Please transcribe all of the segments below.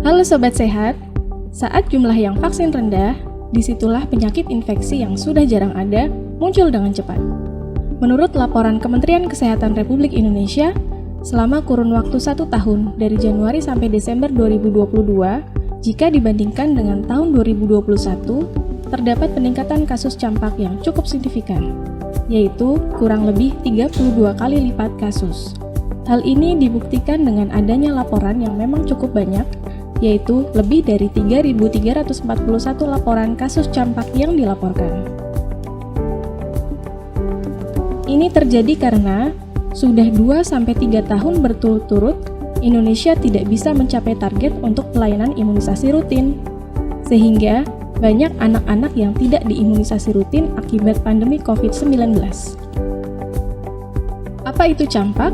Halo Sobat Sehat, saat jumlah yang vaksin rendah, disitulah penyakit infeksi yang sudah jarang ada muncul dengan cepat. Menurut laporan Kementerian Kesehatan Republik Indonesia, selama kurun waktu 1 tahun dari Januari sampai Desember 2022, jika dibandingkan dengan tahun 2021, terdapat peningkatan kasus campak yang cukup signifikan, yaitu kurang lebih 32 kali lipat kasus. Hal ini dibuktikan dengan adanya laporan yang memang cukup banyak, yaitu lebih dari 3.341 laporan kasus campak yang dilaporkan. Ini terjadi karena sudah 2-3 tahun berturut-turut Indonesia tidak bisa mencapai target untuk pelayanan imunisasi rutin, sehingga banyak anak-anak yang tidak diimunisasi rutin akibat pandemi COVID-19. Apa itu campak?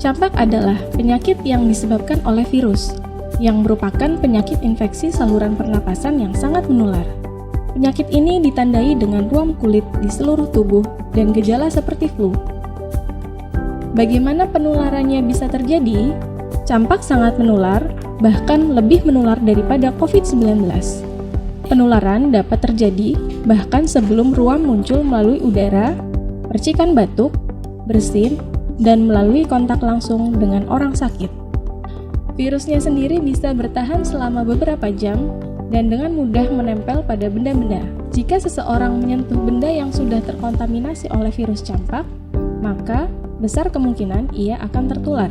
Campak adalah penyakit yang disebabkan oleh virus, yang merupakan penyakit infeksi saluran pernapasan yang sangat menular. Penyakit ini ditandai dengan ruam kulit di seluruh tubuh dan gejala seperti flu. Bagaimana penularannya bisa terjadi? Campak sangat menular, bahkan lebih menular daripada COVID-19. Penularan dapat terjadi bahkan sebelum ruam muncul melalui udara, percikan batuk, bersin, dan melalui kontak langsung dengan orang sakit. Virusnya sendiri bisa bertahan selama beberapa jam dan dengan mudah menempel pada benda-benda. Jika seseorang menyentuh benda yang sudah terkontaminasi oleh virus campak, maka besar kemungkinan ia akan tertular.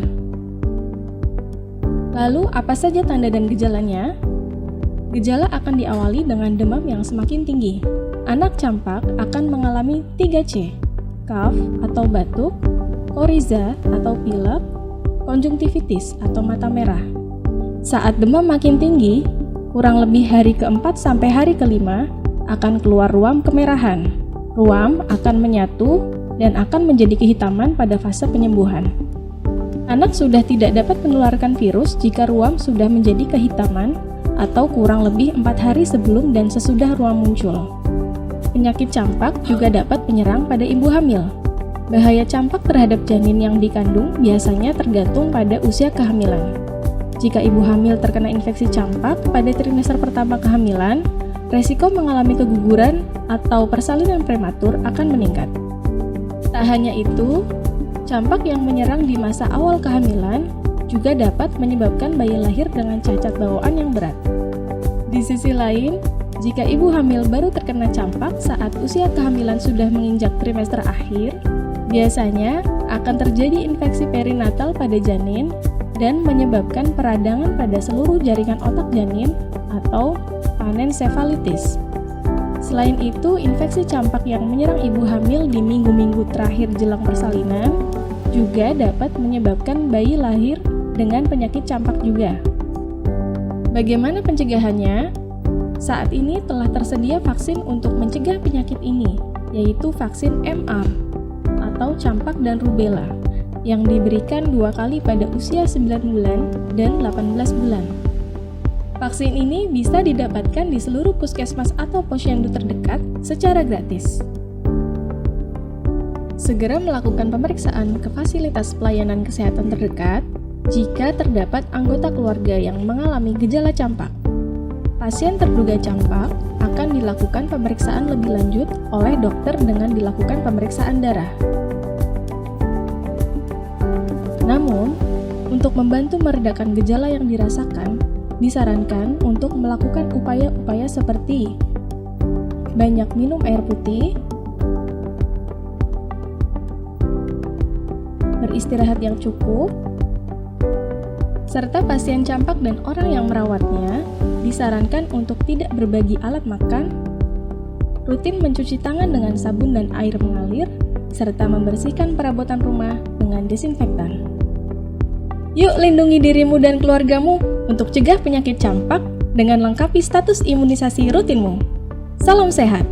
Lalu, apa saja tanda dan gejalanya? Gejala akan diawali dengan demam yang semakin tinggi. Anak campak akan mengalami 3C, cough atau batuk, koriza atau pilek, konjungtivitis atau mata merah. Saat demam makin tinggi, kurang lebih hari ke-4 sampai hari ke-5 akan keluar ruam kemerahan. Ruam akan menyatu dan akan menjadi kehitaman pada fase penyembuhan. Anak sudah tidak dapat menularkan virus jika ruam sudah menjadi kehitaman atau kurang lebih 4 hari sebelum dan sesudah ruam muncul. Penyakit campak juga dapat menyerang pada ibu hamil. Bahaya campak terhadap janin yang dikandung biasanya tergantung pada usia kehamilan. Jika ibu hamil terkena infeksi campak pada trimester pertama kehamilan, resiko mengalami keguguran atau persalinan prematur akan meningkat. Tak hanya itu, campak yang menyerang di masa awal kehamilan juga dapat menyebabkan bayi lahir dengan cacat bawaan yang berat. Di sisi lain, jika ibu hamil baru terkena campak saat usia kehamilan sudah menginjak trimester akhir, biasanya akan terjadi infeksi perinatal pada janin dan menyebabkan peradangan pada seluruh jaringan otak janin atau panencefalitis. Selain itu, infeksi campak yang menyerang ibu hamil di minggu-minggu terakhir jelang persalinan juga dapat menyebabkan bayi lahir dengan penyakit campak juga. Bagaimana pencegahannya? Saat ini telah tersedia vaksin untuk mencegah penyakit ini, yaitu vaksin MR atau campak dan rubella yang diberikan 2 kali pada usia 9 bulan dan 18 bulan. Vaksin ini bisa didapatkan di seluruh puskesmas atau posyandu terdekat secara gratis. Segera melakukan pemeriksaan ke fasilitas pelayanan kesehatan terdekat jika terdapat anggota keluarga yang mengalami gejala campak. Pasien terduga campak akan dilakukan pemeriksaan lebih lanjut oleh dokter dengan dilakukan pemeriksaan darah. Namun, untuk membantu meredakan gejala yang dirasakan, disarankan untuk melakukan upaya-upaya seperti banyak minum air putih, beristirahat yang cukup, serta pasien campak dan orang yang merawatnya disarankan untuk tidak berbagi alat makan, rutin mencuci tangan dengan sabun dan air mengalir, serta membersihkan perabotan rumah dengan desinfektan. Yuk lindungi dirimu dan keluargamu untuk cegah penyakit campak dengan lengkapi status imunisasi rutinmu. Salam sehat!